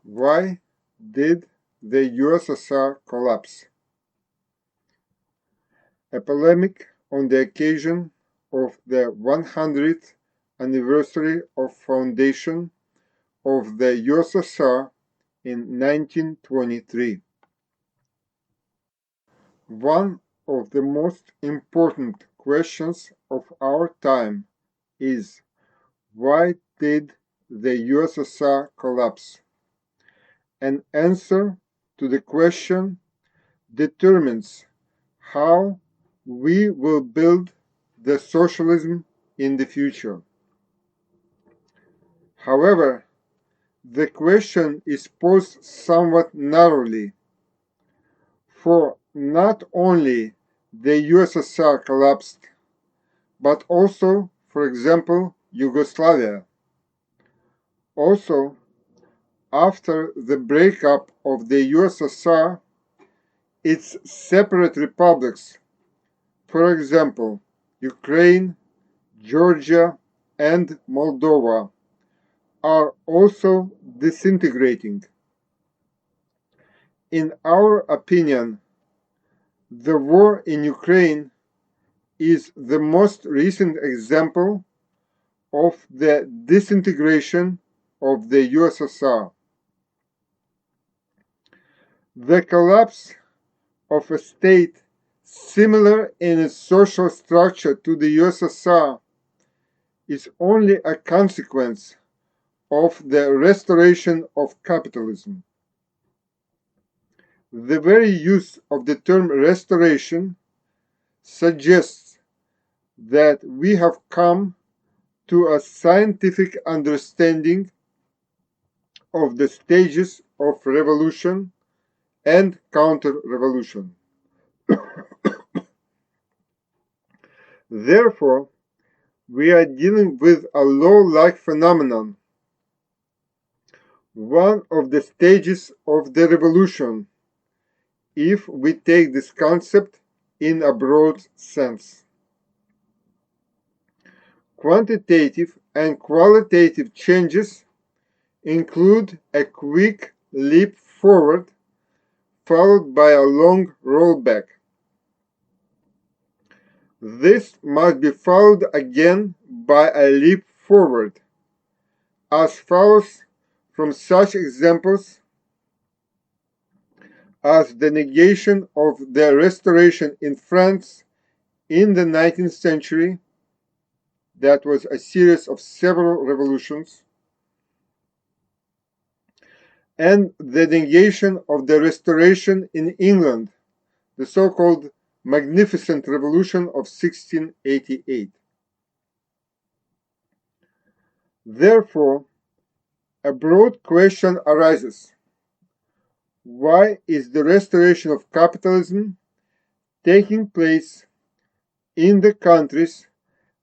Why did the USSR collapse? A polemic on the occasion of the 100th anniversary of foundation of the USSR in 1923. One of the most important questions of our time is, why did the USSR collapse? An answer to the question determines how we will build the socialism in the future. However, the question is posed somewhat narrowly, for not only the USSR collapsed, but also, for example, Yugoslavia. Also, after the breakup of the USSR, its separate republics, for example, Ukraine, Georgia, and Moldova, are also disintegrating. In our opinion, the war in Ukraine is the most recent example of the disintegration of the USSR. The collapse of a state similar in its social structure to the USSR is only a consequence of the restoration of capitalism. The very use of the term restoration suggests that we have come to a scientific understanding of the stages of revolution and counter-revolution. Therefore, we are dealing with a law-like phenomenon, one of the stages of the revolution, if we take this concept in a broad sense. Quantitative and qualitative changes include a quick leap forward followed by a long rollback. This must be followed again by a leap forward, as follows from such examples as the negation of the Restoration in France in the 19th century, that was a series of several revolutions, and the negation of the Restoration in England, the so-called Magnificent Revolution of 1688. Therefore, a broad question arises. Why is the restoration of capitalism taking place in the countries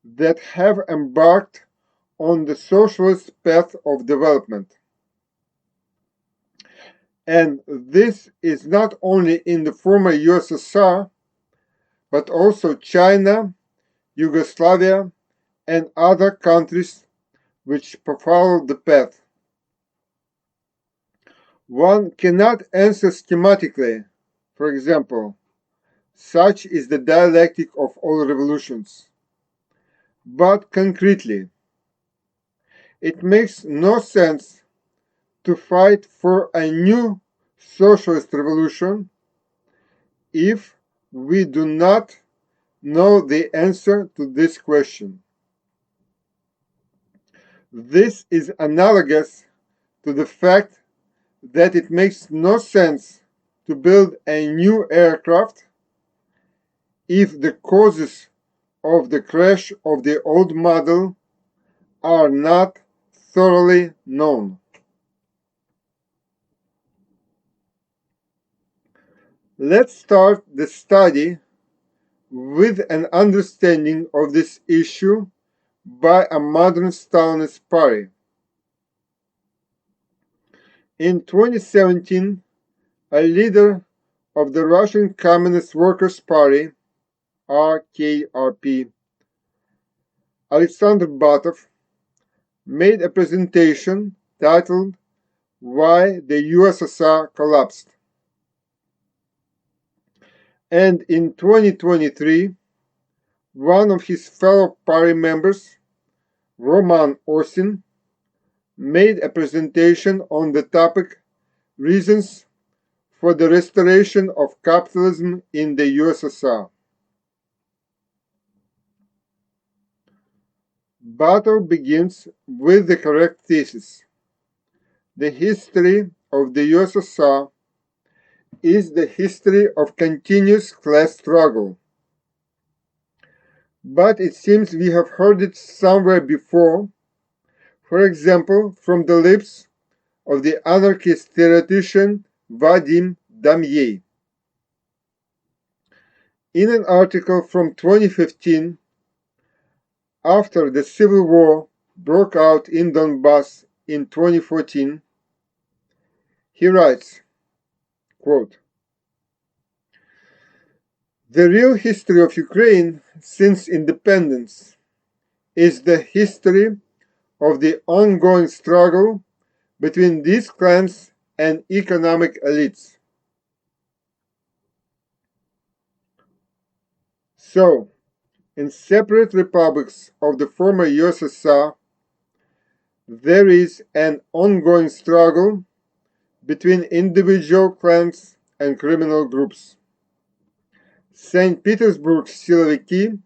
that have embarked on the socialist path of development? And this is not only in the former USSR, but also China, Yugoslavia, and other countries which follow the path. One cannot answer schematically, for example, such is the dialectic of all revolutions. But concretely, it makes no sense to fight for a new socialist revolution if we do not know the answer to this question. This is analogous to the fact that it makes no sense to build a new aircraft if the causes of the crash of the old model are not thoroughly known. Let's start the study with an understanding of this issue by a modern Stalinist party. In 2017, a leader of the Russian Communist Workers' Party, RKRP, Alexander Batov, made a presentation titled why the USSR collapsed. And in 2023, one of his fellow party members, Roman Orsin, made a presentation on the topic Reasons for the Restoration of Capitalism in the USSR. Battle begins with the correct thesis. The history of the USSR is the history of continuous class struggle. But it seems we have heard it somewhere before, for example, from the lips of the anarchist theoretician Vadim Damye. In an article from 2015, after the civil war broke out in Donbass in 2014, he writes, quote, "The real history of Ukraine since independence is the history of the ongoing struggle between these clans and economic elites. So, in separate republics of the former USSR, there is an ongoing struggle between individual clans and criminal groups. St. Petersburg Siloviki,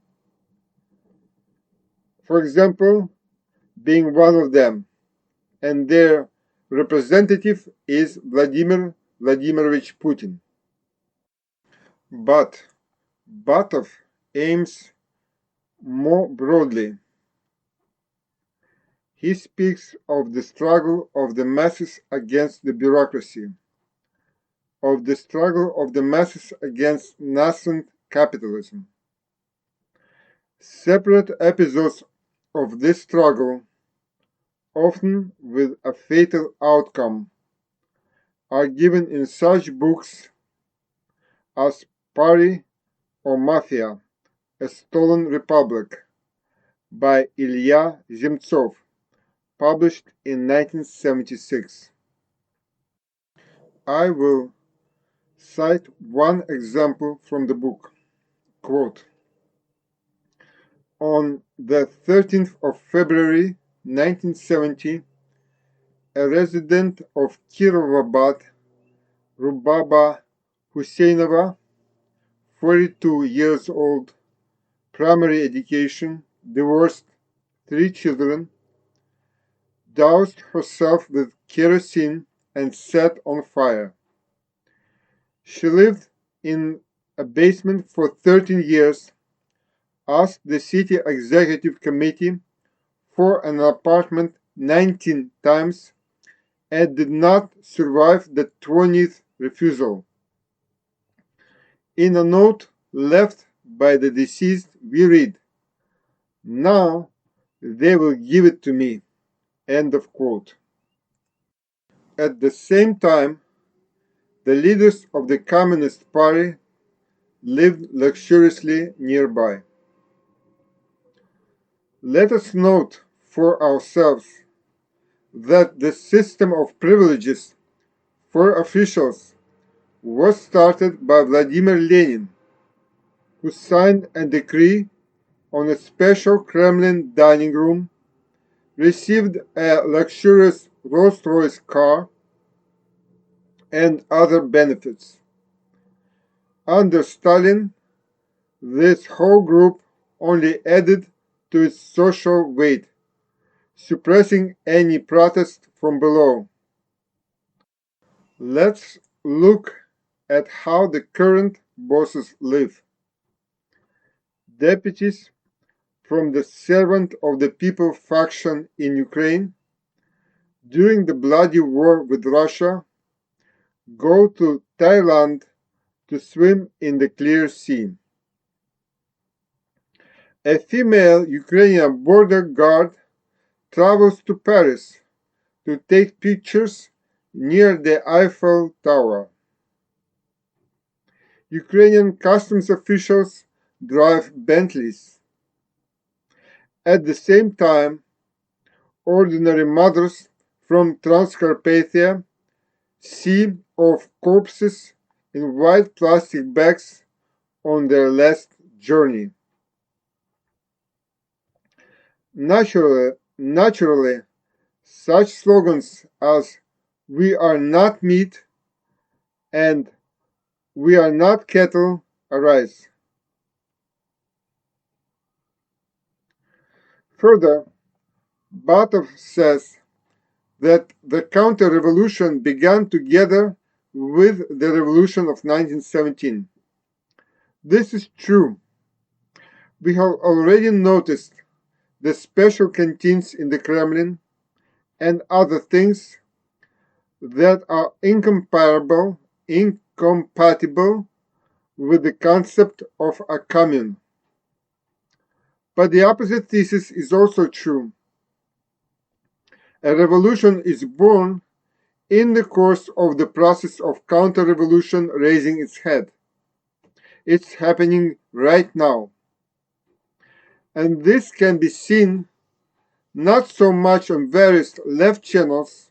for example, being one of them, and their representative is Vladimir Vladimirovich Putin. But Batov aims more broadly. He speaks of the struggle of the masses against the bureaucracy, of the struggle of the masses against nascent capitalism. Separate episodes of this struggle, often with a fatal outcome, are given in such books as Party or Mafia, A Stolen Republic by Ilya Zemtsov, published in 1976. I will cite one example from the book. Quote, "On the 13th of February 1970, a resident of Kirovabad, Rubaba Husseinova, 42 years old, primary education, divorced, 3 children, doused herself with kerosene and set on fire. She lived in a basement for 13 years, asked the city executive committee for an apartment 19 times, and did not survive the 20th refusal. In a note left by the deceased, we read, 'Now they will give it to me.'" End of quote. At the same time, the leaders of the Communist Party lived luxuriously nearby. Let us note for ourselves that the system of privileges for officials was started by Vladimir Lenin, who signed a decree on a special Kremlin dining room, received a luxurious Rolls-Royce car, and other benefits. Under Stalin, this whole group only added to its social weight, suppressing any protest from below. Let's look at how the current bosses live. Deputies from the Servant of the People faction in Ukraine, during the bloody war with Russia, go to Thailand to swim in the clear sea. A female Ukrainian border guard travels to Paris to take pictures near the Eiffel Tower. Ukrainian customs officials drive Bentleys. At the same time, ordinary mothers from Transcarpathia, sea of corpses in white plastic bags on their last journey. Naturally, such slogans as "We are not meat" and "We are not cattle" arise. Further, Batov says that the counter-revolution began together with the revolution of 1917. This is true. We have already noticed the special canteens in the Kremlin and other things that are incompatible with the concept of a commune. But the opposite thesis is also true. A revolution is born in the course of the process of counter-revolution raising its head. It's happening right now. And this can be seen not so much on various left channels,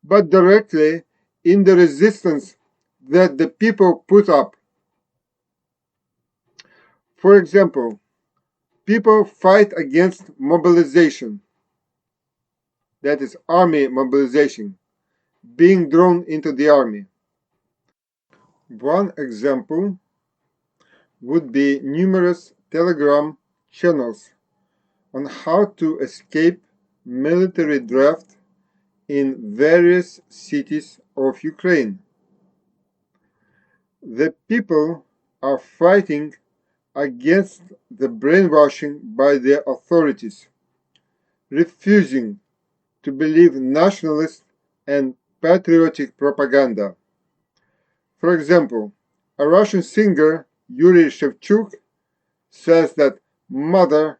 but directly in the resistance that the people put up. For example, people fight against mobilization, that is, army mobilization, being drawn into the army. One example would be numerous telegram channels on how to escape military draft in various cities of Ukraine. The people are fighting against the brainwashing by the authorities, refusing to believe nationalist and patriotic propaganda. For example, a Russian singer, Yuri Shevchuk, says that mother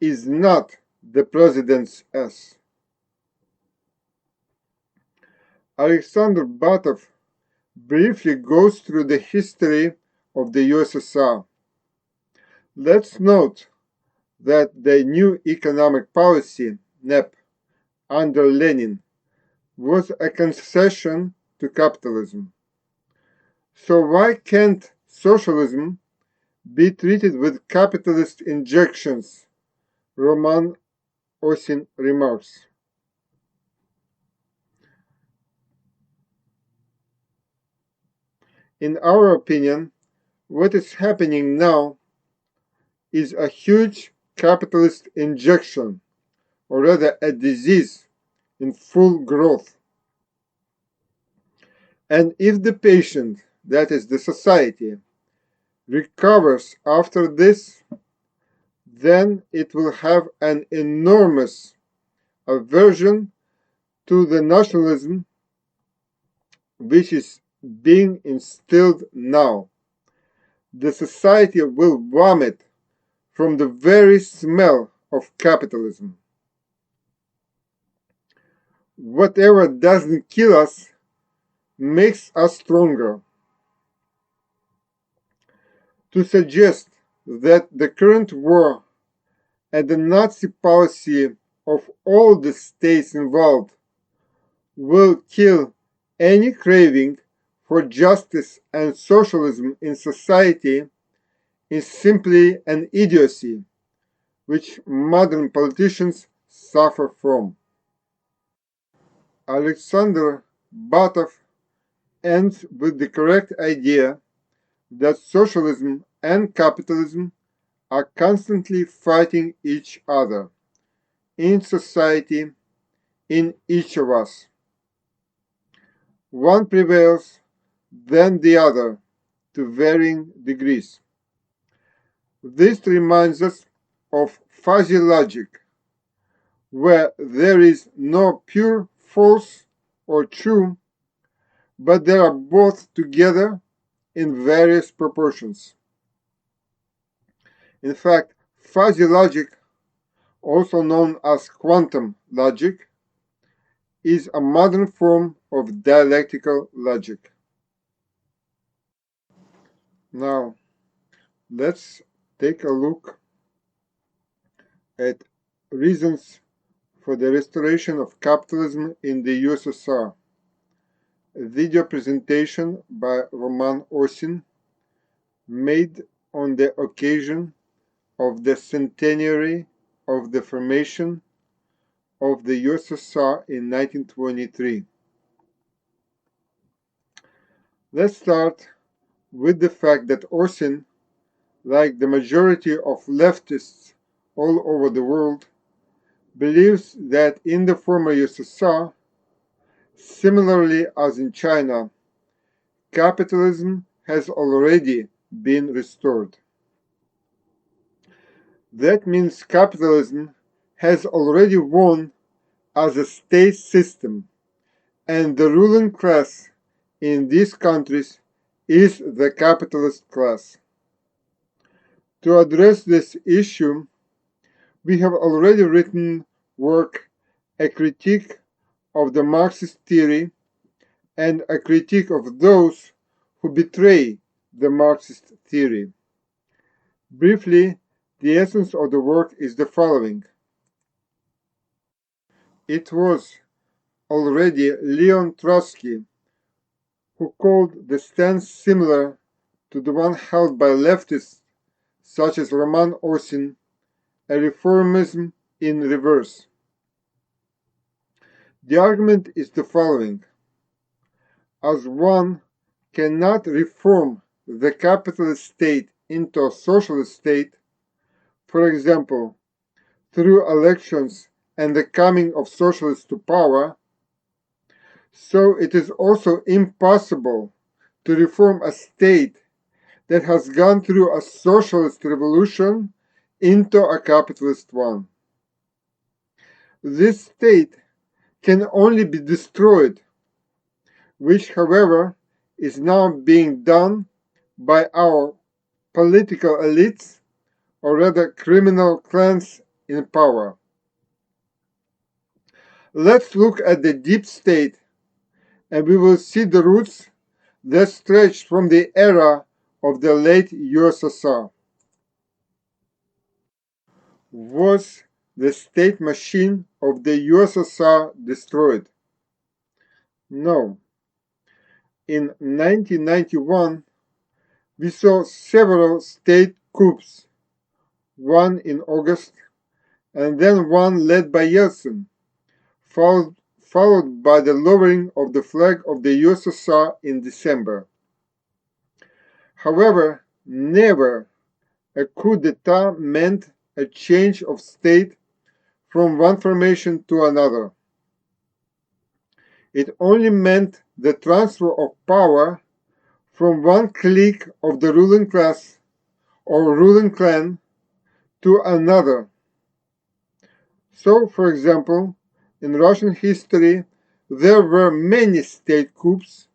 is not the president's S. Alexander Batov briefly goes through the history of the USSR. Let's note that the new economic policy, NEP, under Lenin, was a concession to capitalism. So why can't socialism be treated with capitalist injections? Roman Osin remarks. In our opinion, what is happening now is a huge capitalist injection, or rather a disease in full growth. And if the patient, that is the society, recovers after this, then it will have an enormous aversion to the nationalism which is being instilled now. The society will vomit from the very smell of capitalism. Whatever doesn't kill us makes us stronger. To suggest that the current war and the Nazi policy of all the states involved will kill any craving for justice and socialism in society is simply an idiocy which modern politicians suffer from. Alexander Batov ends with the correct idea that socialism and capitalism are constantly fighting each other in society, in each of us. One prevails, then the other, to varying degrees. This reminds us of fuzzy logic, where there is no pure false or true, but they are both together in various proportions. In fact, fuzzy logic, also known as quantum logic, is a modern form of dialectical logic. Now, let's take a look at reasons for the Restoration of Capitalism in the USSR, a video presentation by Roman Osin, made on the occasion of the centenary of the formation of the USSR in 1923. Let's start with the fact that Osin, like the majority of leftists all over the world, believes that in the former USSR, similarly as in China, capitalism has already been restored. That means capitalism has already won as a state system, and the ruling class in these countries is the capitalist class. To address this issue, we have already written work, A Critique of the Marxist Theory and a critique of those who betray the Marxist theory. Briefly, the essence of the work is the following. It was already Leon Trotsky who called the stance similar to the one held by leftists such as Roman Osin a reformism in reverse. The argument is the following. As one cannot reform the capitalist state into a socialist state, for example, through elections and the coming of socialists to power, so it is also impossible to reform a state that has gone through a socialist revolution into a capitalist one. This state can only be destroyed, which, however, is now being done by our political elites, or rather criminal clans in power. Let's look at the deep state, and we will see the roots that stretch from the era of the late USSR. Was the state machine of the USSR destroyed? No. In 1991, we saw several state coups, one in August, and then one led by Yeltsin, followed by the lowering of the flag of the USSR in December. However, never a coup d'etat meant a change of state from one formation to another. It only meant the transfer of power from one clique of the ruling class or ruling clan to another. So, for example, in Russian history, there were many state coups,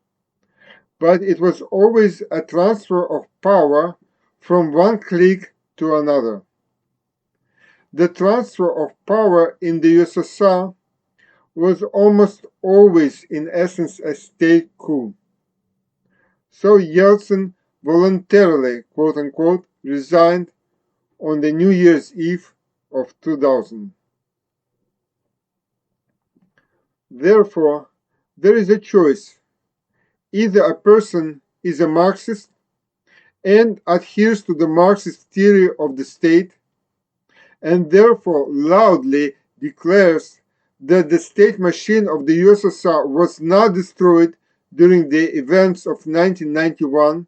but it was always a transfer of power from one clique to another. The transfer of power in the USSR was almost always in essence a state coup. So Yeltsin voluntarily, quote-unquote, resigned on the New Year's Eve of 2000. Therefore, there is a choice. Either a person is a Marxist and adheres to the Marxist theory of the state, and therefore loudly declares that the state machine of the USSR was not destroyed during the events of 1991,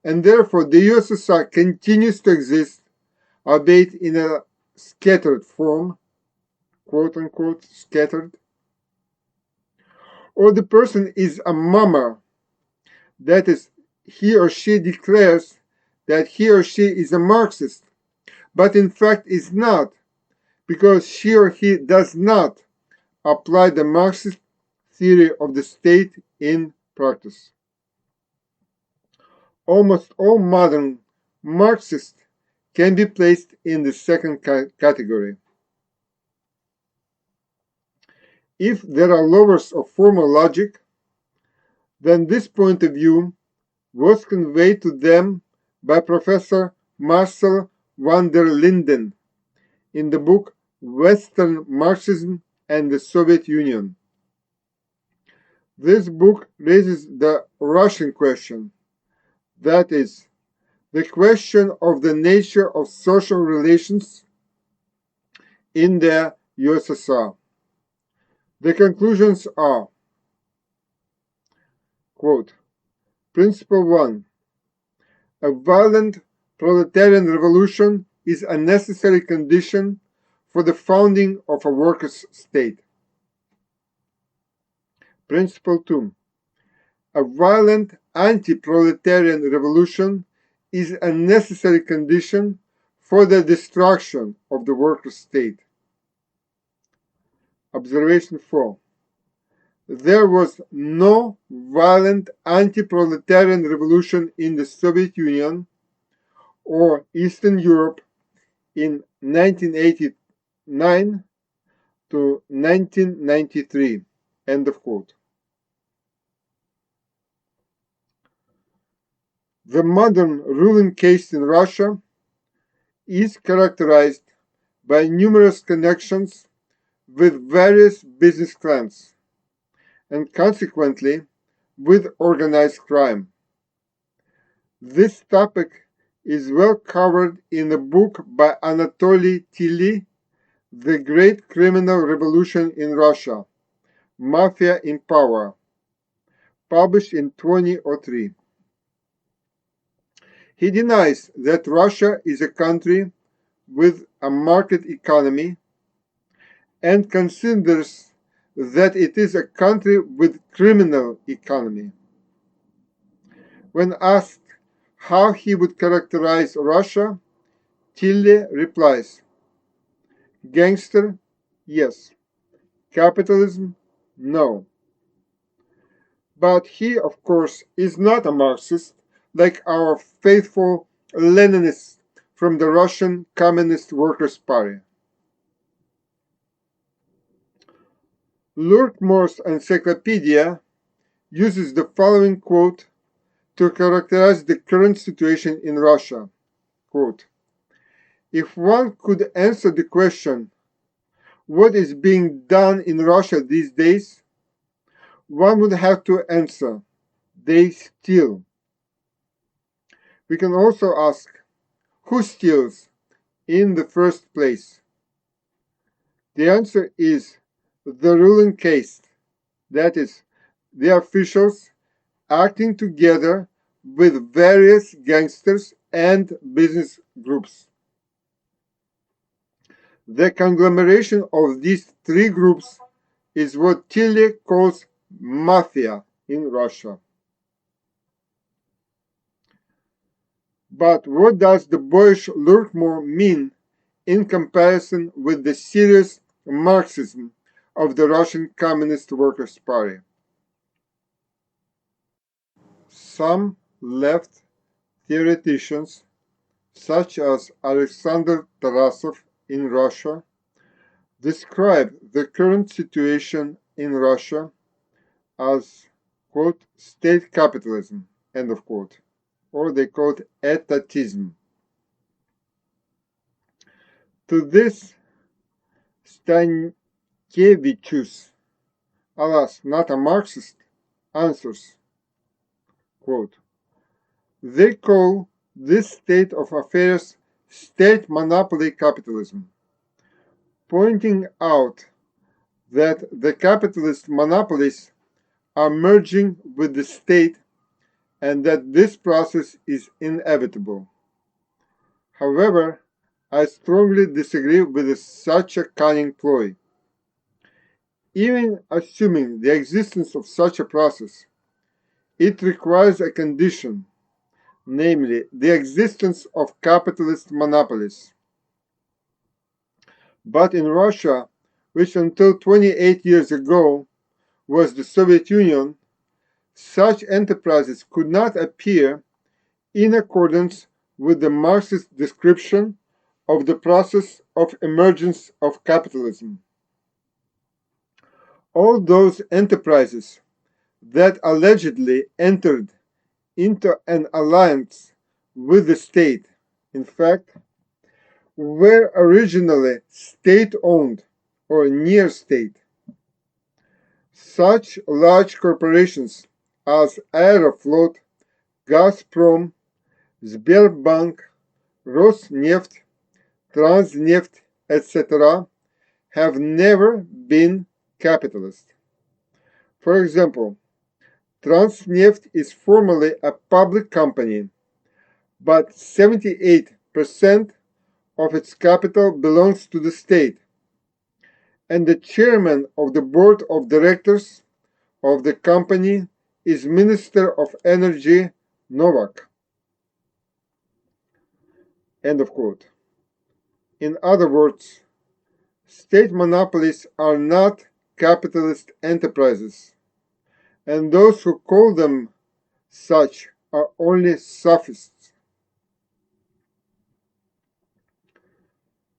and therefore the USSR continues to exist, albeit in a scattered form, quote-unquote scattered. Or the person is a mummer, that is, he or she declares that he or she is a Marxist, but in fact is not, because she or he does not apply the Marxist theory of the state in practice. Almost all modern Marxists can be placed in the second category. If there are lovers of formal logic, then this point of view was conveyed to them by Professor Marcel van der Linden in the book Western Marxism and the Soviet Union. This book raises the Russian question, that is, the question of the nature of social relations in the USSR. The conclusions are, quote, Principle 1. A violent proletarian revolution is a necessary condition for the founding of a workers' state. Principle 2. A violent anti-proletarian revolution is a necessary condition for the destruction of the workers' state. Observation 4. There was no violent anti-proletarian revolution in the Soviet Union or Eastern Europe in 1989 to 1993. End of quote. The modern ruling caste in Russia is characterized by numerous connections with various business clans and consequently with organized crime. This topic is well covered in a book by Anatoly Tilly, The Great Criminal Revolution in Russia, Mafia in Power, published in 2003. He denies that Russia is a country with a market economy and considers that it is a country with criminal economy. When asked how he would characterize Russia, Tilly replies, Gangster, yes. Capitalism, no. But he, of course, is not a Marxist like our faithful Leninists from the Russian Communist Workers' Party. Lurkmore's encyclopedia uses the following quote to characterize the current situation in Russia. Quote, if one could answer the question, what is being done in Russia these days, one would have to answer, they steal. We can also ask, who steals in the first place? The answer is the ruling caste, that is, the officials acting together with various gangsters and business groups. The conglomeration of these three groups is what Tilly calls mafia in Russia. But what does the boyish Lurkmore mean in comparison with the serious Marxism of the Russian Communist Workers' Party? Some left theoreticians, such as Alexander Tarasov in Russia, describe the current situation in Russia as, quote, state capitalism, end of quote, or they call it etatism. To this, Stankiewicz, alas, not a Marxist, answers, quote, they call this state of affairs state monopoly capitalism, pointing out that the capitalist monopolies are merging with the state and that this process is inevitable. However, I strongly disagree with such a cunning ploy. Even assuming the existence of such a process, it requires a condition, namely the existence of capitalist monopolies. But in Russia, which until 28 years ago was the Soviet Union, such enterprises could not appear in accordance with the Marxist description of the process of emergence of capitalism. All those enterprises that allegedly entered into an alliance with the state, in fact, were originally state-owned or near state. Such large corporations as Aeroflot, Gazprom, Sberbank, Rosneft, Transneft, etc. have never been capitalist. For example, Transneft is formally a public company, but 78% of its capital belongs to the state, and the chairman of the board of directors of the company is Minister of Energy Novak. End of quote. In other words, state monopolies are not capitalist enterprises, and those who call them such are only sophists.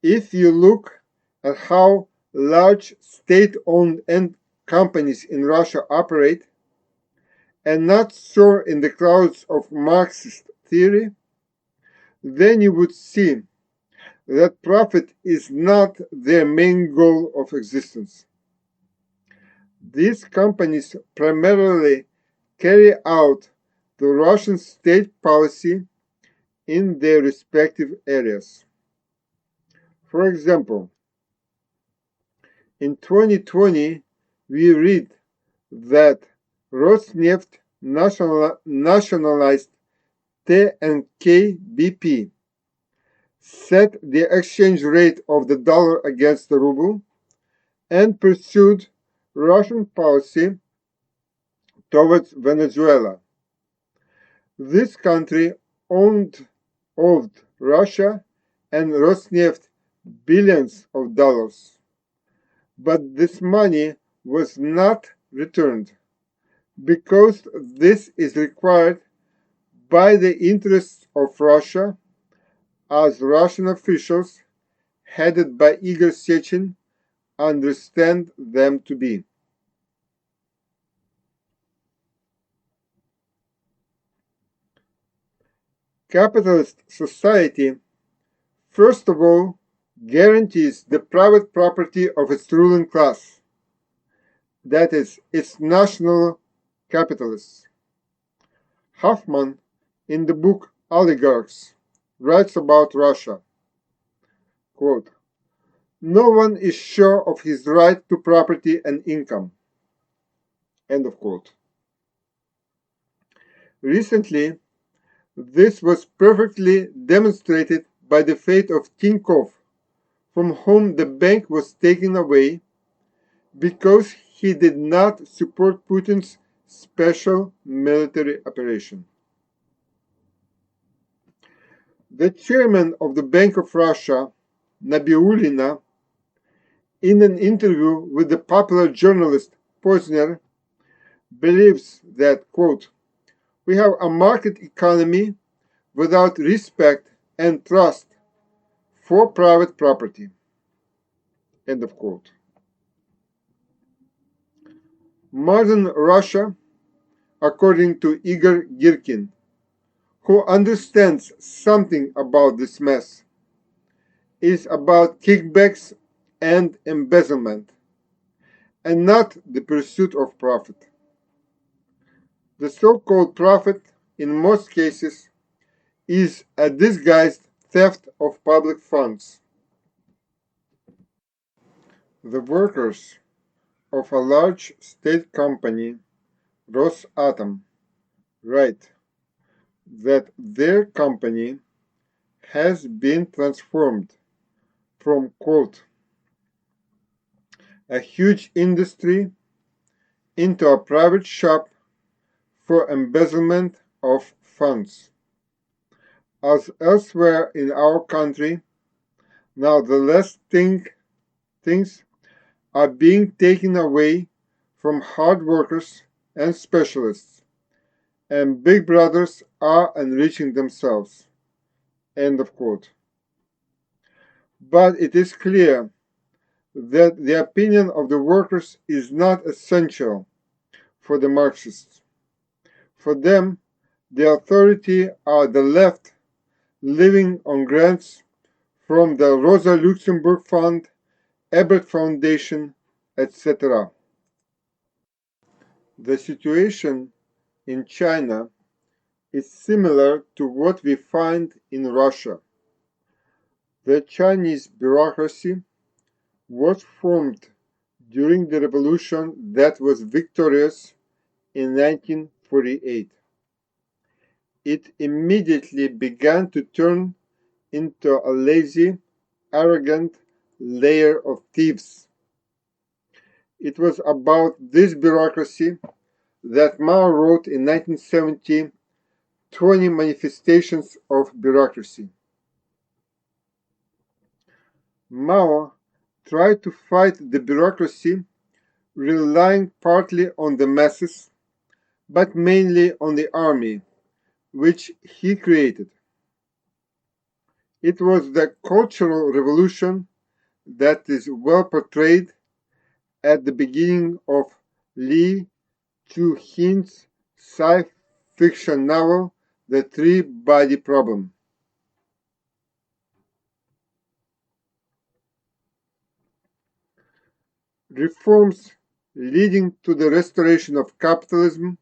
If you look at how large state-owned companies in Russia operate, and not soar in the clouds of Marxist theory, then you would see that profit is not their main goal of existence. These companies primarily carry out the Russian state policy in their respective areas. For example, in 2020, we read that Rosneft nationalized T&K BP, set the exchange rate of the dollar against the ruble, and pursued Russian policy towards Venezuela. This country owed Russia and Rosneft billions of dollars, but this money was not returned because this is required by the interests of Russia, as Russian officials, headed by Igor Sechin, understand them to be. Capitalist society, first of all, guarantees the private property of its ruling class, that is, its national capitalists. Hoffman, in the book Oligarchs, writes about Russia, quote, "No one is sure of his right to property and income." End of quote. Recently, this was perfectly demonstrated by the fate of Tinkov, from whom the bank was taken away because he did not support Putin's special military operation. The chairman of the Bank of Russia, Nabiullina, in an interview with the popular journalist Posner, believes that, quote, "We have a market economy without respect and trust for private property." End of quote. Modern Russia, according to Igor Girkin, who understands something about this mess, is about kickbacks and embezzlement, and not the pursuit of profit. The so-called profit, in most cases, is a disguised theft of public funds. The workers of a large state company, Rosatom, write that their company has been transformed from, quote, "a huge industry into a private shop for embezzlement of funds." As elsewhere in our country, now the less things are being taken away from hard workers and specialists, and big brothers are enriching themselves. End of quote. But it is clear that the opinion of the workers is not essential for the Marxists. For them, the authority are the left, living on grants from the Rosa Luxemburg Fund, Ebert Foundation, etc. The situation in China is similar to what we find in Russia. The Chinese bureaucracy was formed during the revolution that was victorious in 1948. It immediately began to turn into a lazy, arrogant layer of thieves. It was about this bureaucracy that Mao wrote in 1970 20 Manifestations of Bureaucracy. Mao tried to fight the bureaucracy, relying partly on the masses, but mainly on the army, which he created. It was the Cultural Revolution that is well portrayed at the beginning of Li Chu-hin's sci-fiction novel, The Three-Body Problem. Reforms leading to the restoration of capitalism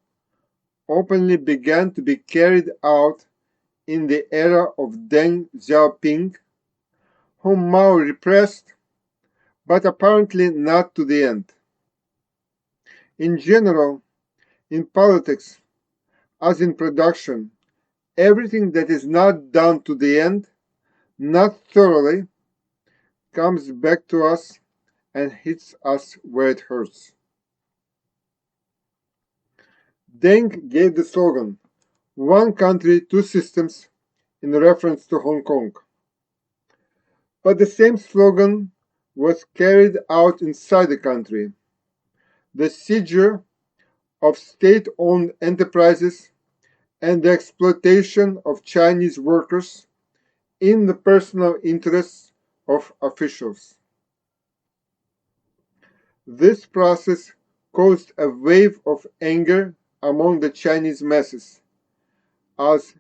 openly began to be carried out in the era of Deng Xiaoping, whom Mao repressed, but apparently not to the end. In general, in politics, as in production, everything that is not done to the end, not thoroughly, comes back to us and hits us where it hurts. Deng gave the slogan, "One country, two systems," in reference to Hong Kong. But the same slogan was carried out inside the country. The seizure of state-owned enterprises and the exploitation of Chinese workers in the personal interests of officials. This process caused a wave of anger among the Chinese masses, as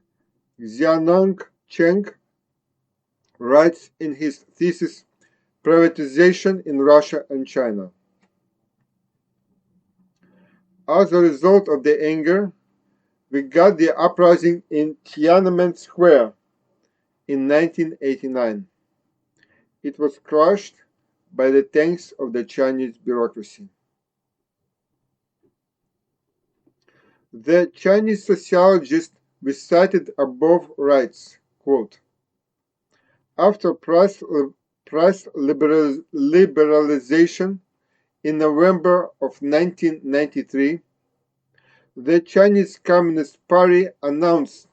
Xianong Cheng writes in his thesis Privatization in Russia and China. As a result of the anger, we got the uprising in Tiananmen Square in 1989. It was crushed by the tanks of the Chinese bureaucracy. The Chinese sociologist we cited above writes, quote, after price liberalization in November of 1993, the Chinese Communist Party announced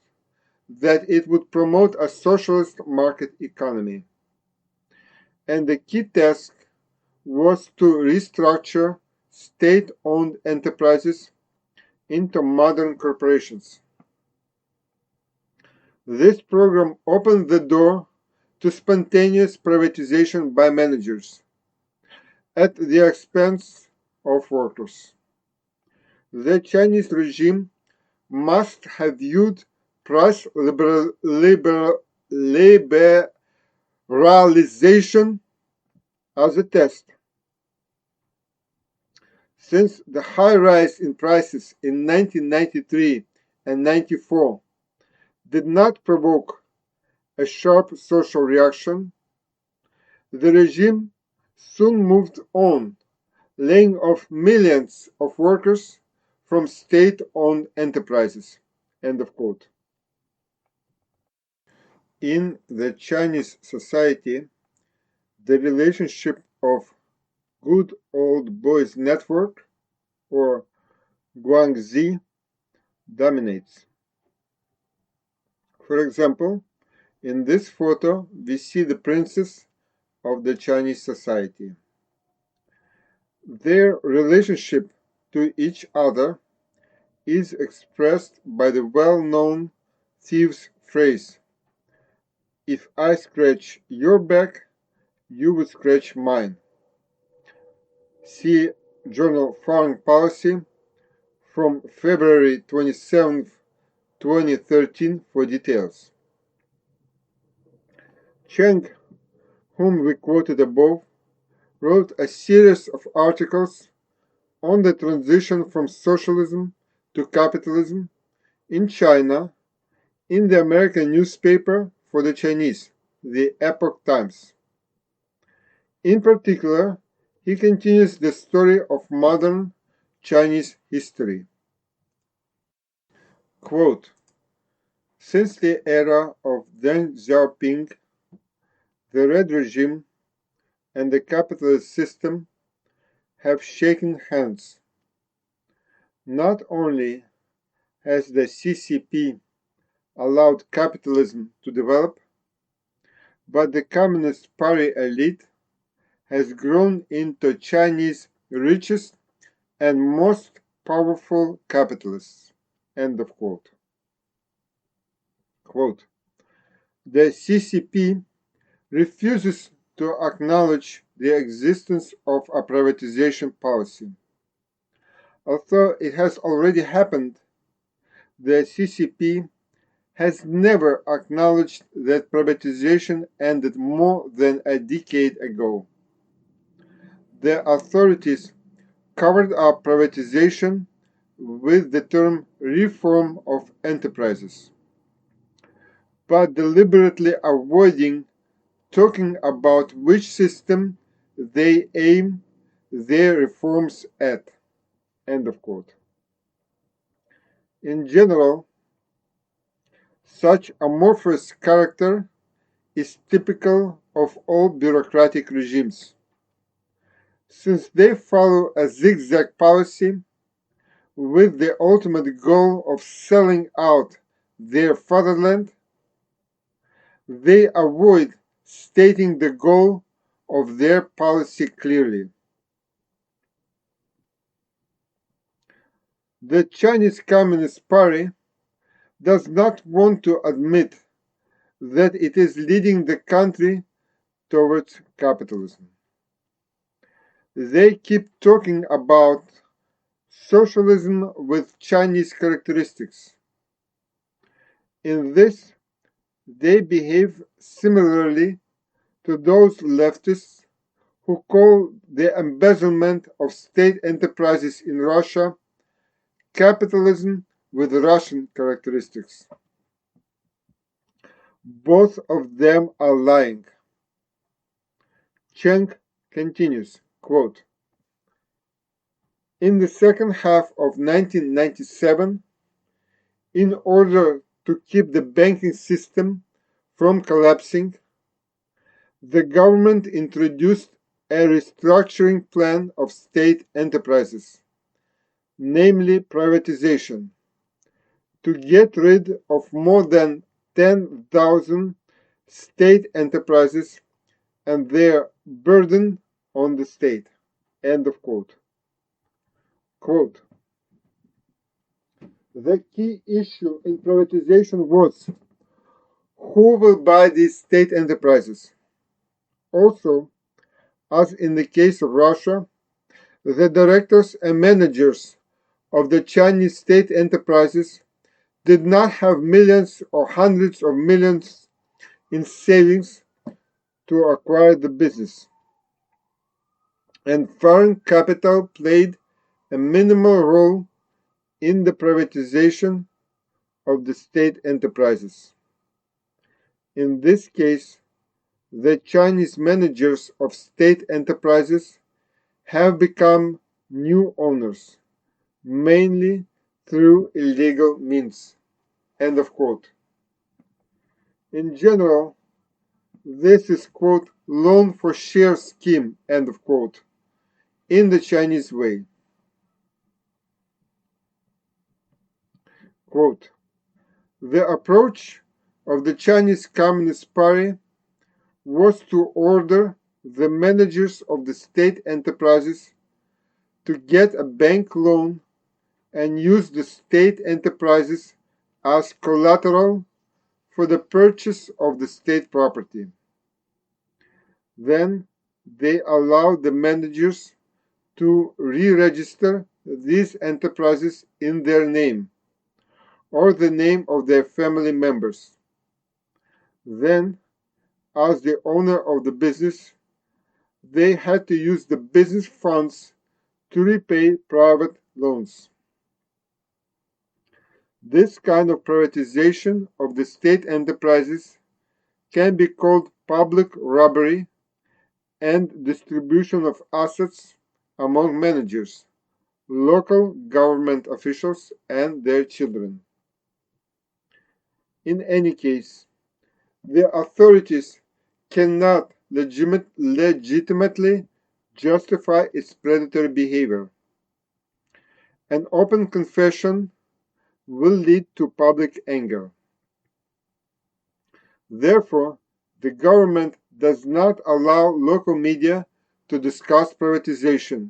that it would promote a socialist market economy. And the key task was to restructure state-owned enterprises into modern corporations. This program opened the door to spontaneous privatization by managers at the expense of workers. The Chinese regime must have viewed price liberalization as a test, since the high rise in prices in 1993 and 94 did not provoke a sharp social reaction. The regime soon moved on, laying off millions of workers from state-owned enterprises. End of quote. In the Chinese society, the relationship of good old boys network, or Guangxi, dominates. For example, in this photo, we see the princes of the Chinese society. Their relationship to each other is expressed by the well-known thieves' phrase, "If I scratch your back, you will scratch mine." See Journal Foreign Policy from February 27, 2013 for details. Cheng, whom we quoted above, wrote a series of articles on the transition from socialism to capitalism in China in the American newspaper for the Chinese, the Epoch Times. In particular, he continues the story of modern Chinese history. Quote, since the era of Deng Xiaoping, the Red regime and the capitalist system have shaken hands. Not only has the CCP allowed capitalism to develop, but the Communist Party elite has grown into Chinese richest and most powerful capitalists. End of quote. Quote, the CCP refuses to acknowledge the existence of a privatization policy. Although it has already happened, the CCP has never acknowledged that privatization ended more than a decade ago. The authorities covered up privatization with the term reform of enterprises, but deliberately avoiding talking about which system they aim their reforms at. End of quote. In general, such amorphous character is typical of all bureaucratic regimes, since they follow a zigzag policy with the ultimate goal of selling out their fatherland. They avoid stating the goal of their policy clearly. The Chinese Communist Party does not want to admit that it is leading the country towards capitalism. They keep talking about socialism with Chinese characteristics. In this, they behave similarly to those leftists who call the embezzlement of state enterprises in Russia capitalism with Russian characteristics. Both of them are lying. Cheng continues, quote, in the second half of 1997, in order to keep the banking system from collapsing, the government introduced a restructuring plan of state enterprises, namely privatization, to get rid of more than 10,000 state enterprises and their burden on the state. End of quote. Quote, the key issue in privatization was who will buy these state enterprises. Also, as in the case of Russia, the directors and managers of the Chinese state enterprises did not have millions or hundreds of millions in savings to acquire the business, and foreign capital played a minimal role in the privatization of the state enterprises. In this case, the Chinese managers of state enterprises have become new owners, mainly through illegal means. End of quote. In general, this is, quote, loan for share scheme, end of quote, in the Chinese way. Quote, the approach of the Chinese Communist Party was to order the managers of the state enterprises to get a bank loan and use the state enterprises as collateral for the purchase of the state property. Then they allowed the managers to re-register these enterprises in their name or the name of their family members. Then, as the owner of the business, they had to use the business funds to repay private loans. This kind of privatization of the state enterprises can be called public robbery and distribution of assets among managers, local government officials, and their children. In any case, the authorities cannot legitimately justify its predatory behavior. An open confession will lead to public anger. Therefore, the government does not allow local media to discuss privatization,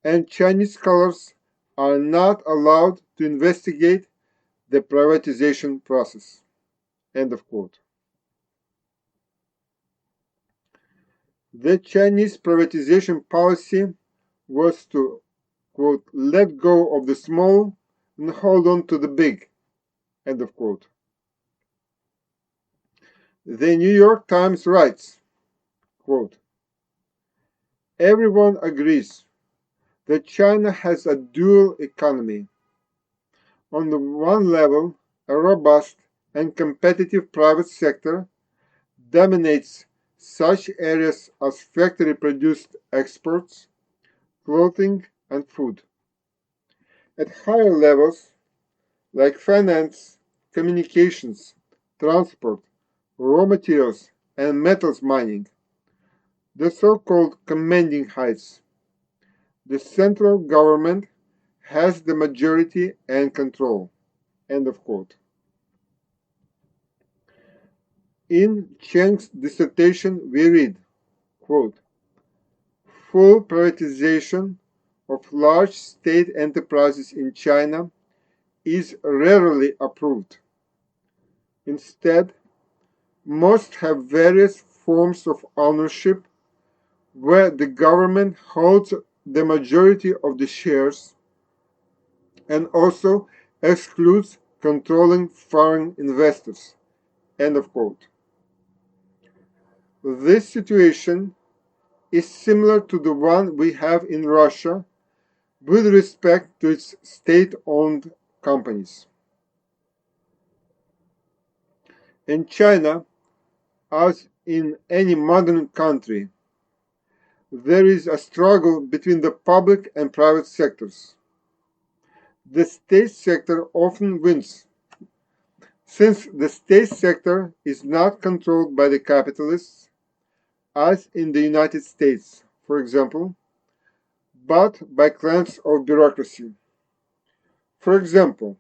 and Chinese scholars are not allowed to investigate the privatization process. End of quote. The Chinese privatization policy was to, quote, let go of the small and hold on to the big, end of quote. The New York Times writes, quote, everyone agrees that China has a dual economy. On the one level, a robust and competitive private sector dominates such areas as factory-produced exports, clothing, and food. At higher levels, like finance, communications, transport, raw materials, and metals mining, the so-called commanding heights, the central government has the majority and control. End of quote. In Cheng's dissertation, we read, quote, full privatization of large state enterprises in China is rarely approved. Instead, most have various forms of ownership where the government holds the majority of the shares and also excludes controlling foreign investors. End of quote. This situation is similar to the one we have in Russia with respect to its state-owned companies. In China, as in any modern country, there is a struggle between the public and private sectors. The state sector often wins, since the state sector is not controlled by the capitalists, as in the United States, for example, but by clans of bureaucracy. For example,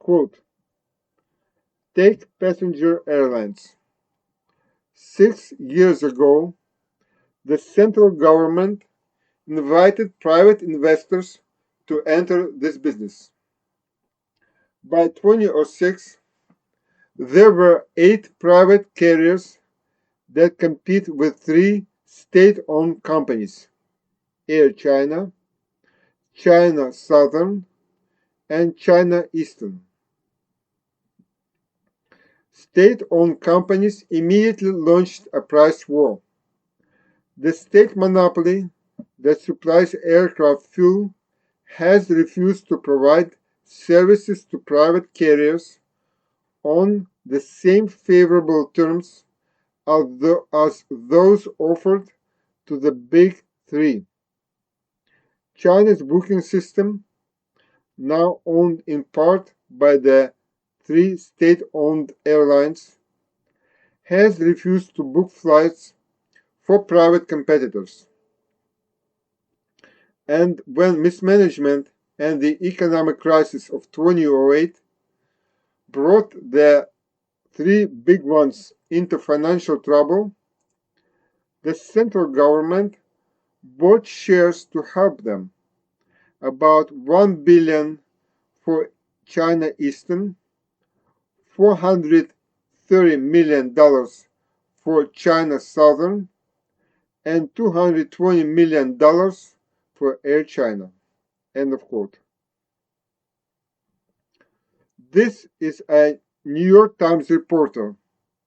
quote, take passenger airlines. 6 years ago, the central government invited private investors to enter this business. By 2006, there were 8 private carriers that compete with 3 state-owned companies, Air China, China Southern, and China Eastern. State-owned companies immediately launched a price war. The state monopoly that supplies aircraft fuel has refused to provide services to private carriers on the same favorable terms as those offered to the big 3. China's booking system, now owned in part by the 3 state-owned airlines, has refused to book flights for private competitors. And when mismanagement and the economic crisis of 2008 brought the 3 big ones into financial trouble, the central government bought shares to help them, about $1 billion for China Eastern, $430 million for China Southern, and $220 million for Air China. End of quote. This is a New York Times reporter,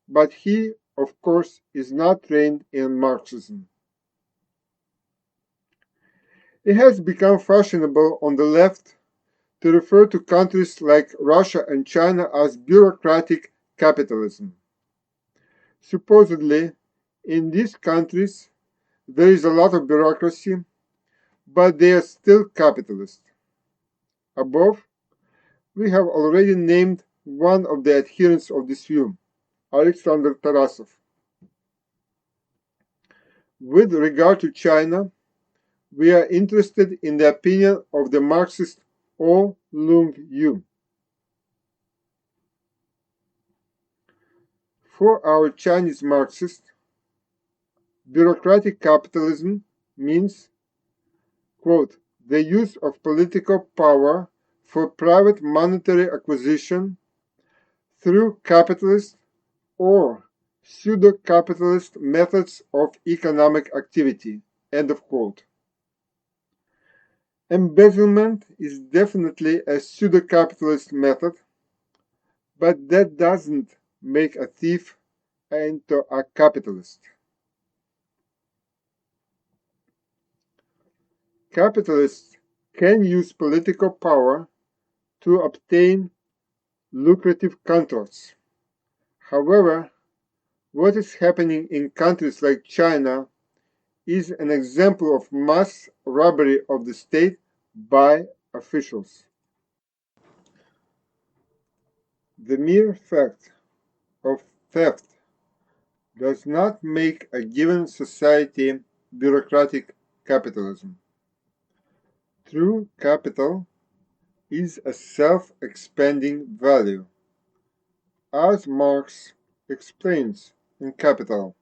but he, of course, is not trained in Marxism. It has become fashionable on the left to refer to countries like Russia and China as bureaucratic capitalism. Supposedly, in these countries, there is a lot of bureaucracy, but they are still capitalist. Above, we have already named one of the adherents of this view, Alexander Tarasov. With regard to China, we are interested in the opinion of the Marxist O. Lung Yu. For our Chinese Marxists, bureaucratic capitalism means, quote, the use of political power for private monetary acquisition through capitalist or pseudo-capitalist methods of economic activity, end of quote. Embezzlement is definitely a pseudo-capitalist method, but that doesn't make a thief into a capitalist. Capitalists can use political power to obtain lucrative contracts. However, what is happening in countries like China is an example of mass robbery of the state by officials. The mere fact of theft does not make a given society bureaucratic capitalism. True capital is a self-expanding value, as Marx explains in Capital.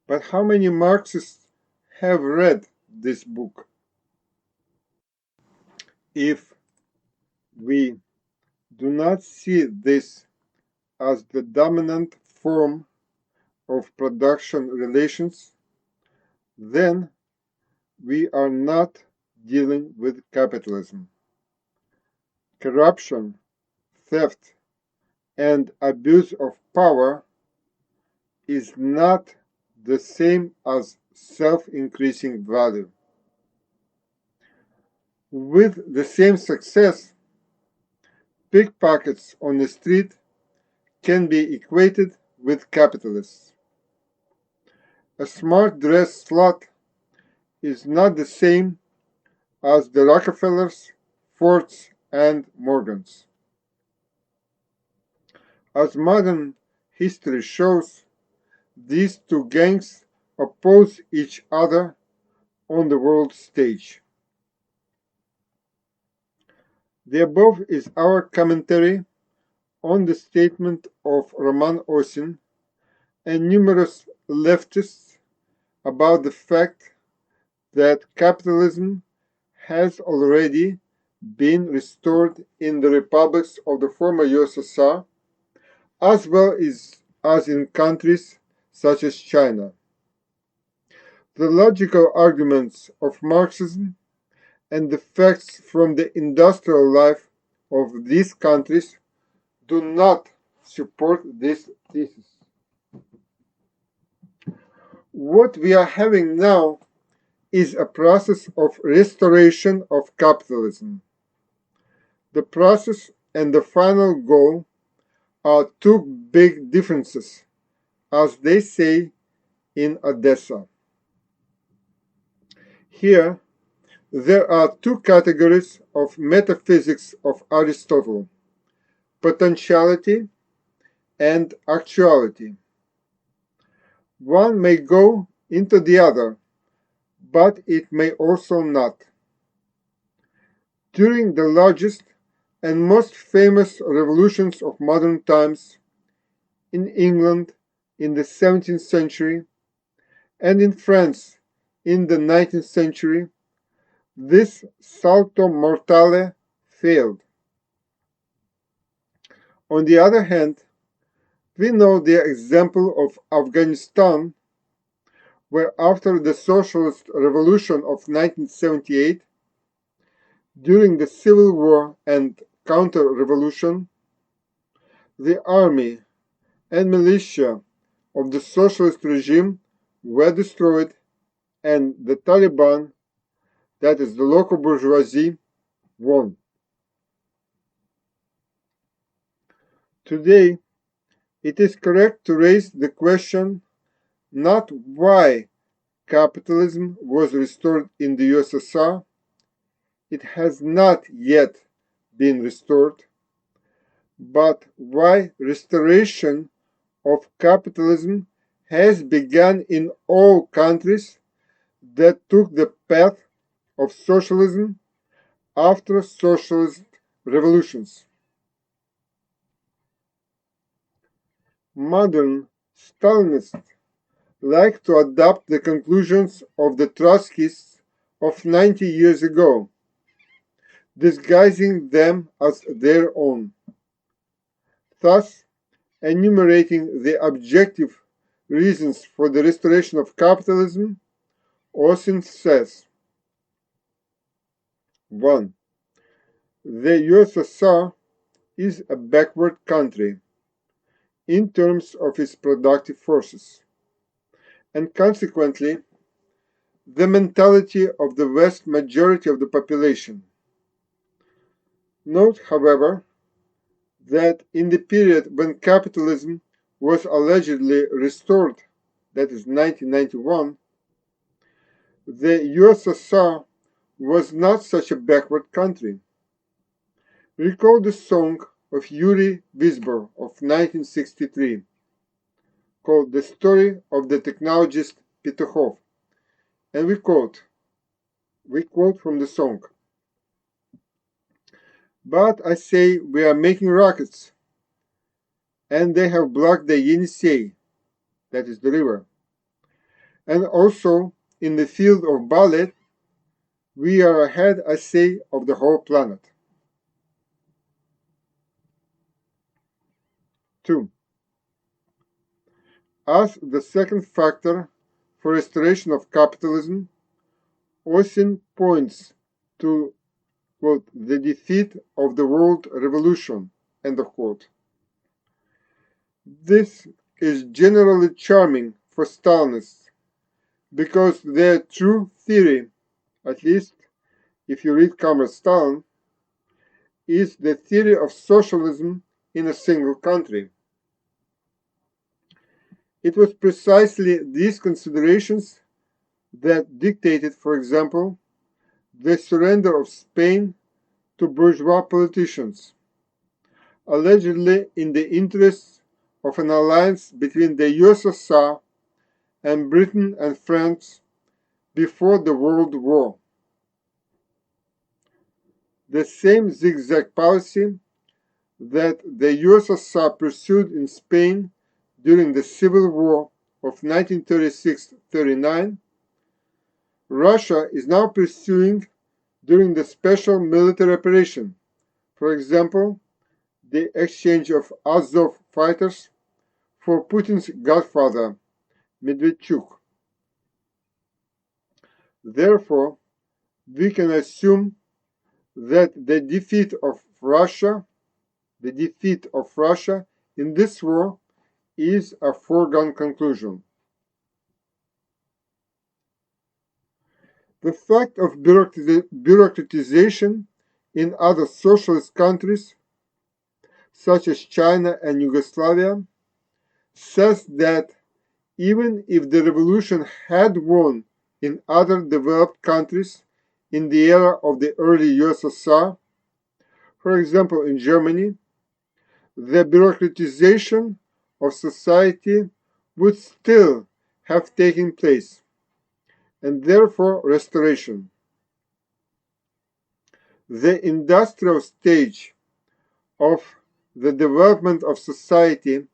But how many Marxists have read this book? If we do not see this as the dominant form of production relations, then we are not dealing with capitalism. Corruption, theft, and abuse of power is not the same as self-increasing value. With the same success, pickpockets on the street can be equated with capitalists. A smart dressed slut is not the same as the Rockefellers, Fords, and Morgans. As modern history shows, these two gangs oppose each other on the world stage. The above is our commentary on the statement of Roman Osin and numerous leftists about the fact that capitalism has already been restored in the republics of the former USSR, as well as in countries such as China. The logical arguments of Marxism and the facts from the industrial life of these countries do not support this thesis. What we are having now is a process of restoration of capitalism. The process and the final goal are two big differences, as they say in Odessa. Here, there are two categories of metaphysics of Aristotle: potentiality and actuality. One may go into the other, but it may also not. During the largest and most famous revolutions of modern times, in England in the 17th century and in France in the 19th century, this salto mortale failed. On the other hand, we know the example of Afghanistan, where after the Socialist Revolution of 1978, during the Civil War and counter-revolution, the army and militia of the socialist regime were destroyed and the Taliban, that is the local bourgeoisie, won. Today, it is correct to raise the question not why capitalism was restored in the USSR, it has not yet been restored, but why restoration of capitalism has begun in all countries that took the path of socialism after socialist revolutions. Modern Stalinists like to adopt the conclusions of the Trotskyists of 90 years ago, disguising them as their own, thus enumerating the objective reasons for the restoration of capitalism. Osin says: 1. The USSR is a backward country in terms of its productive forces, and consequently, the mentality of the vast majority of the population. Note, however, that in the period when capitalism was allegedly restored, that is 1991, the USSR was not such a backward country. Recall the song of Yuri Visbor of 1963, called The Story of the Technologist Petukhov, and we quote from the song: "But I say we are making rockets, and they have blocked the Yenisei, that is the river. And also, in the field of ballet, we are ahead, I say, of the whole planet." 2. As the second factor for restoration of capitalism, Osin points to, quote, "the defeat of the world revolution," end of quote. This is generally charming for Stalinists, because their true theory, at least if you read Comrade Stalin, is the theory of socialism in a single country. It was precisely these considerations that dictated, for example, the surrender of Spain to bourgeois politicians, allegedly in the interests of an alliance between the USSR and Britain and France before the World War. The same zigzag policy that the USSR pursued in Spain during the Civil War of 1936-39, Russia is now pursuing during the special military operation, for example, the exchange of Azov fighters for Putin's godfather, Medvedchuk. Therefore, we can assume that the defeat of Russia in this war is a foregone conclusion. The fact of bureaucratization in other socialist countries, such as China and Yugoslavia, says that even if the revolution had won in other developed countries in the era of the early USSR, for example in Germany, the bureaucratization of society would still have taken place, and therefore restoration. The industrial stage of the development of society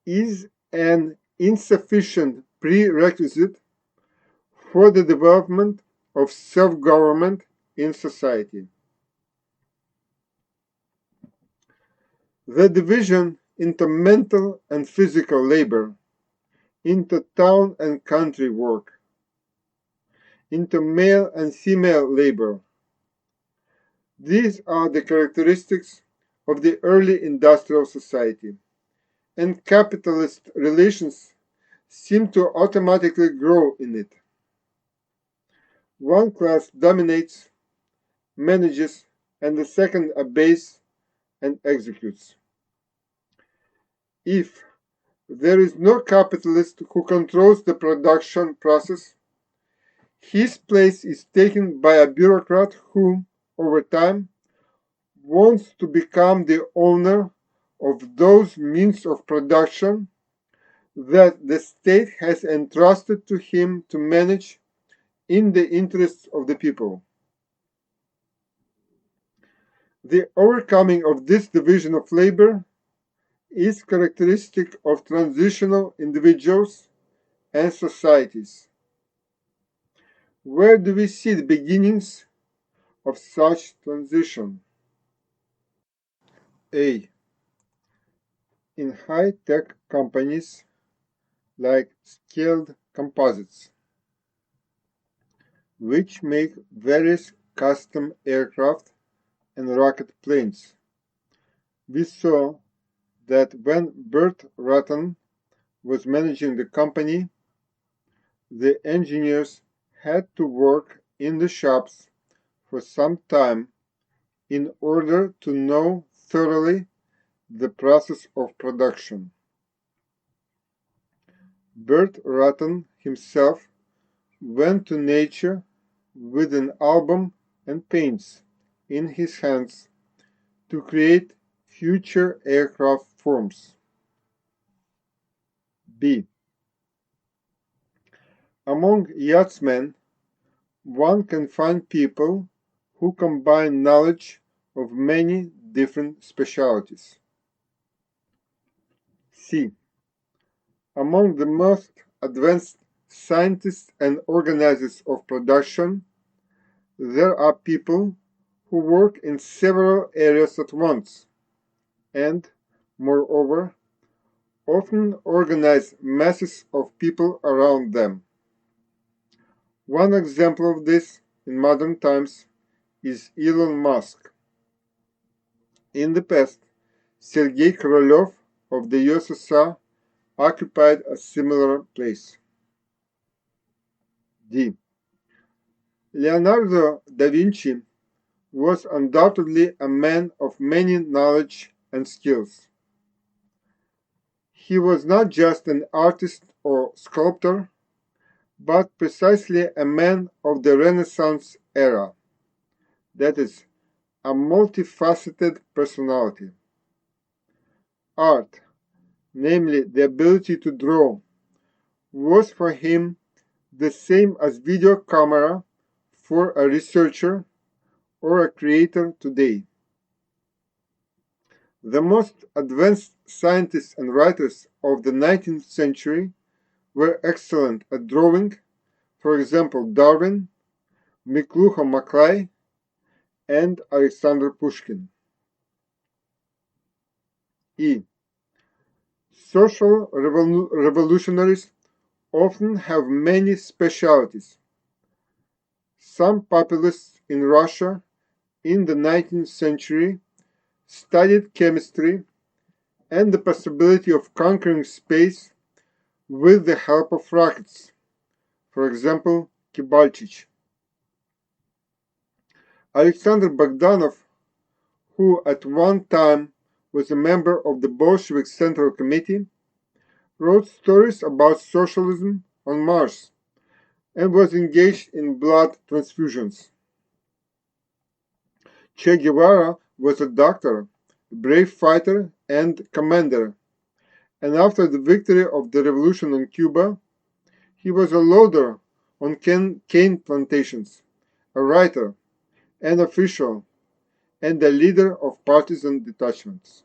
is an insufficient prerequisite for the development of self-government in society. The division into mental and physical labor, into town and country work, into male and female labor. These are the characteristics of the early industrial society, and capitalist relations seem to automatically grow in it. One class dominates, manages, and the second obeys and executes. If there is no capitalist who controls the production process, his place is taken by a bureaucrat who, over time, wants to become the owner of those means of production that the state has entrusted to him to manage in the interests of the people. The overcoming of this division of labor is characteristic of transitional individuals and societies. Where do we see the beginnings of such transition? A. In high-tech companies like Skilled Composites, which make various custom aircraft and rocket planes. We saw that when Bert Rutten was managing the company, the engineers had to work in the shops for some time in order to know thoroughly the process of production. Bert Rutten himself went to nature with an album and paints in his hands to create future aircraft forms. B. Among yachtsmen, one can find people who combine knowledge of many different specialties. C. Among the most advanced scientists and organizers of production, there are people who work in several areas at once and, moreover, often organize masses of people around them. One example of this in modern times is Elon Musk. In the past, Sergei Korolev of the USSR occupied a similar place. D. Leonardo da Vinci was undoubtedly a man of many knowledge and skills. He was not just an artist or sculptor, but precisely a man of the Renaissance era, that is, a multifaceted personality. Art, namely the ability to draw, was for him the same as video camera for a researcher or a creator today. The most advanced scientists and writers of the 19th century were excellent at drawing, for example Darwin, Miklucha Maklay, and Alexander Pushkin. E. Social revolutionaries often have many specialties. Some populists in Russia in the 19th century studied chemistry and the possibility of conquering space with the help of rockets, for example, Kibalchich. Alexander Bogdanov, who at one time was a member of the Bolshevik Central Committee, wrote stories about socialism on Mars and was engaged in blood transfusions. Che Guevara was a doctor, a brave fighter, and commander, and after the victory of the revolution in Cuba, he was a loader on cane plantations, a writer, an official, and a leader of partisan detachments.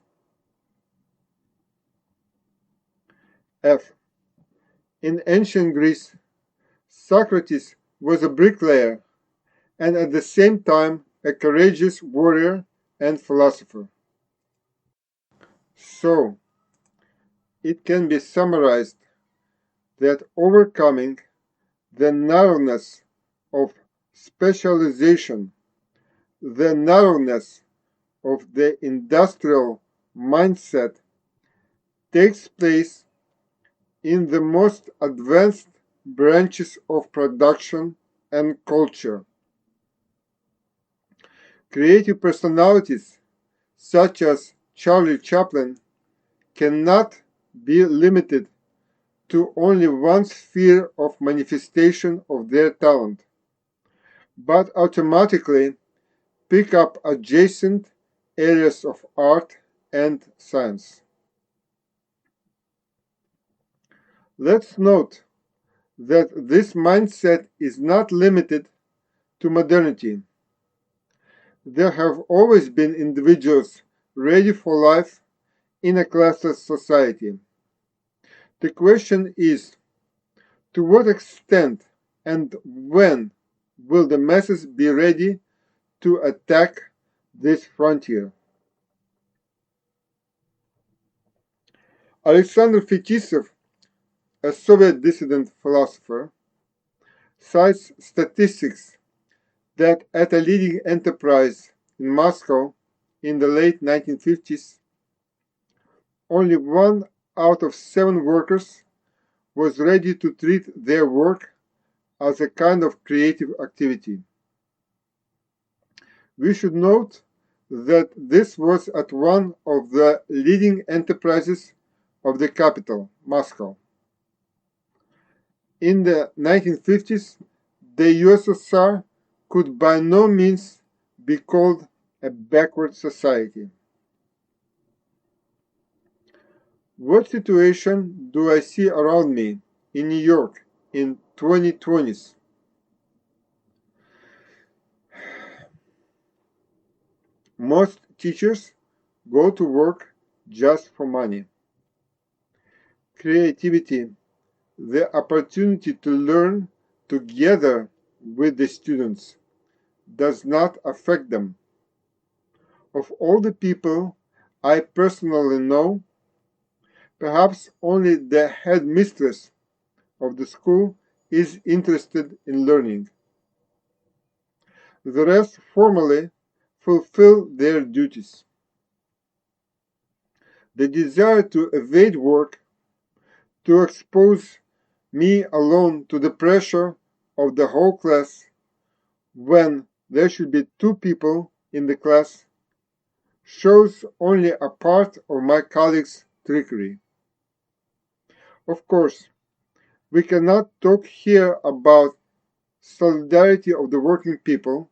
F. In ancient Greece, Socrates was a bricklayer and at the same time a courageous warrior and philosopher. So, it can be summarized that overcoming the narrowness of specialization, the narrowness of the industrial mindset takes place in the most advanced branches of production and culture. Creative personalities such as Charlie Chaplin cannot be limited to only one sphere of manifestation of their talent, but automatically pick up adjacent areas of art and science. Let's note that this mindset is not limited to modernity. There have always been individuals ready for life in a classless society. The question is, to what extent and when will the masses be ready to attack this frontier? Alexander Fetisov, a Soviet dissident philosopher, cites statistics that at a leading enterprise in Moscow in the late 1950s, only 1 out of 7 workers was ready to treat their work as a kind of creative activity. We should note that this was at one of the leading enterprises of the capital, Moscow. In the 1950s, the USSR could by no means be called a backward society. What situation do I see around me in New York in 2020s? Most teachers go to work just for money. Creativity, the opportunity to learn together with the students, does not affect them. Of all the people I personally know, perhaps only the headmistress of the school is interested in learning. The rest formally fulfill their duties. The desire to evade work, to expose me alone to the pressure of the whole class when there should be 2 people in the class, shows only a part of my colleagues' trickery. Of course, we cannot talk here about solidarity of the working people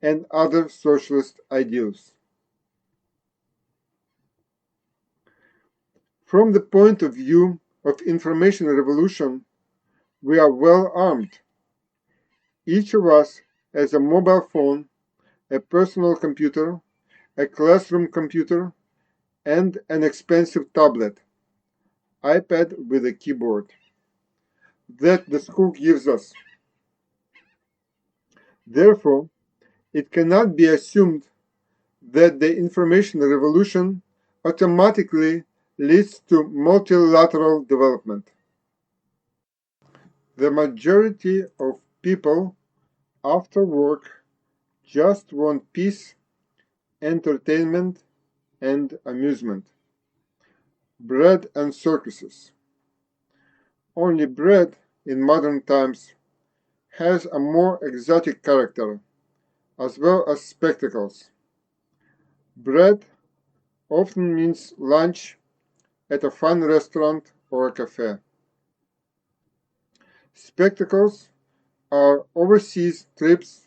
and other socialist ideals. From the point of view of information revolution, we are well armed. Each of us has a mobile phone, a personal computer, a classroom computer, and an expensive tablet, iPad with a keyboard, that the school gives us. Therefore, it cannot be assumed that the information revolution automatically leads to multilateral development. The majority of people after work just want peace, entertainment, and amusement. Bread and circuses. Only bread in modern times has a more exotic character, as well as spectacles. Bread often means lunch at a fine restaurant or a cafe. Spectacles are overseas trips,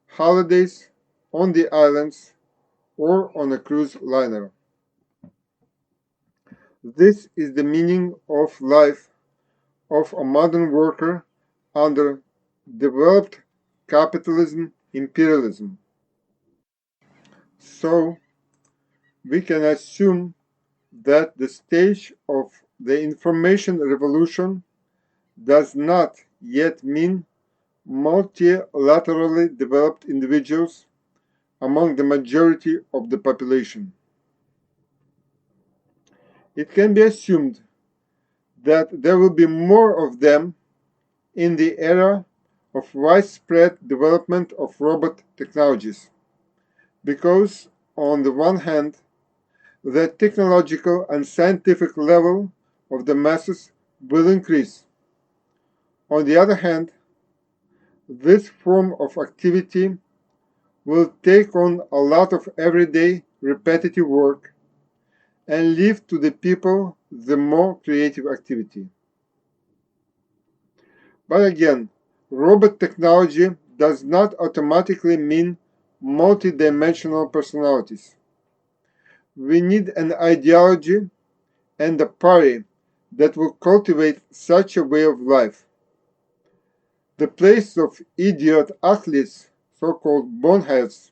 holidays on the islands, or on a cruise liner. This is the meaning of life of a modern worker under developed capitalism imperialism. So, we can assume that the stage of the information revolution does not yet mean multilaterally developed individuals among the majority of the population. It can be assumed that there will be more of them in the era of widespread development of robot technologies, because, on the one hand, the technological and scientific level of the masses will increase. On the other hand, This form of activity will take on a lot of everyday repetitive work and leave to the people the more creative activity. But again, robot technology does not automatically mean multidimensional personalities. We need an ideology and a party that will cultivate such a way of life. The place of idiot athletes, so-called boneheads,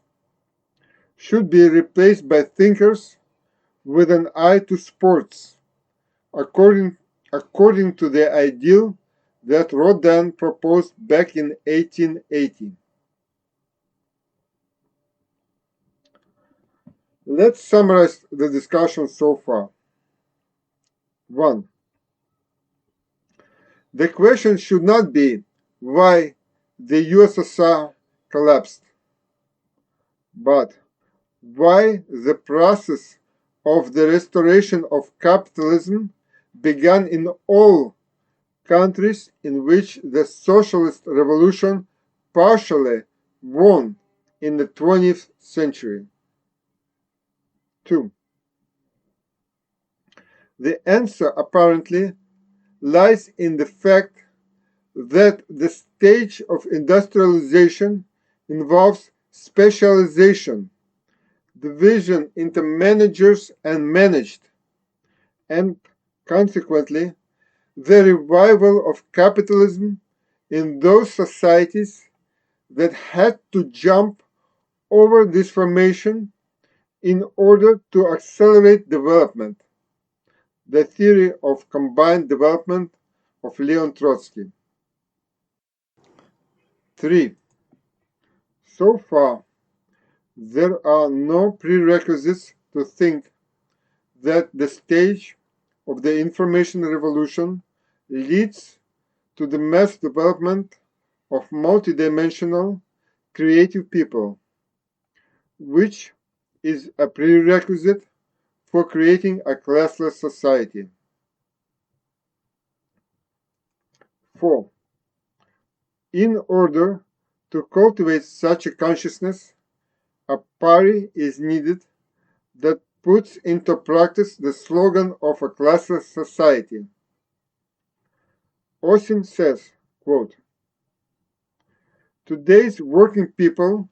should be replaced by thinkers with an eye to sports, according, according to the ideal that Rodin proposed back in 1880. Let's summarize the discussion so far. 1. The question should not be why the USSR collapsed, but why the process of the restoration of capitalism began in all countries in which the socialist revolution partially won in the 20th century. 2. The answer apparently lies in the fact that the stage of industrialization involves specialization, division into managers and managed, and consequently, the revival of capitalism in those societies that had to jump over this formation in order to accelerate development, the theory of combined development of Leon Trotsky. 3. So far, there are no prerequisites to think that the stage of the information revolution leads to the mass development of multidimensional creative people, which is a prerequisite for creating a classless society. 4. In order to cultivate such a consciousness, a party is needed that puts into practice the slogan of a classless society. Osin says, quote, "Today's working people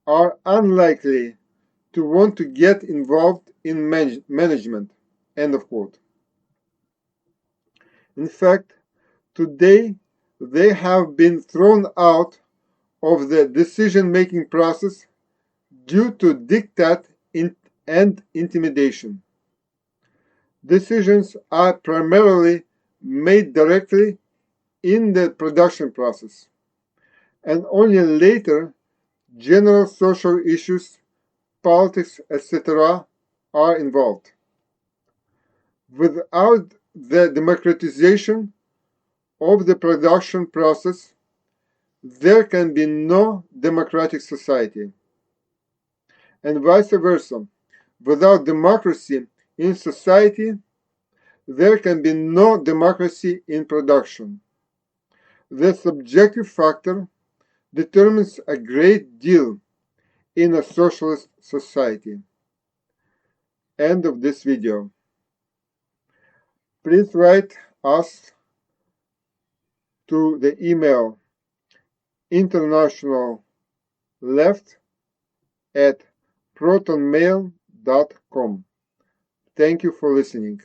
are unlikely to want to get involved in management." End of quote. In fact, today they have been thrown out of the decision-making process due to diktat and intimidation. Decisions are primarily made directly in the production process, and only later general social issues, politics, etc. are involved. Without the democratization of the production process, there can be no democratic society, and vice versa. Without democracy in society, there can be no democracy in production. The subjective factor determines a great deal in a socialist society. End of this video. Please write us to the email internationalleft@protonmail.com. Thank you for listening.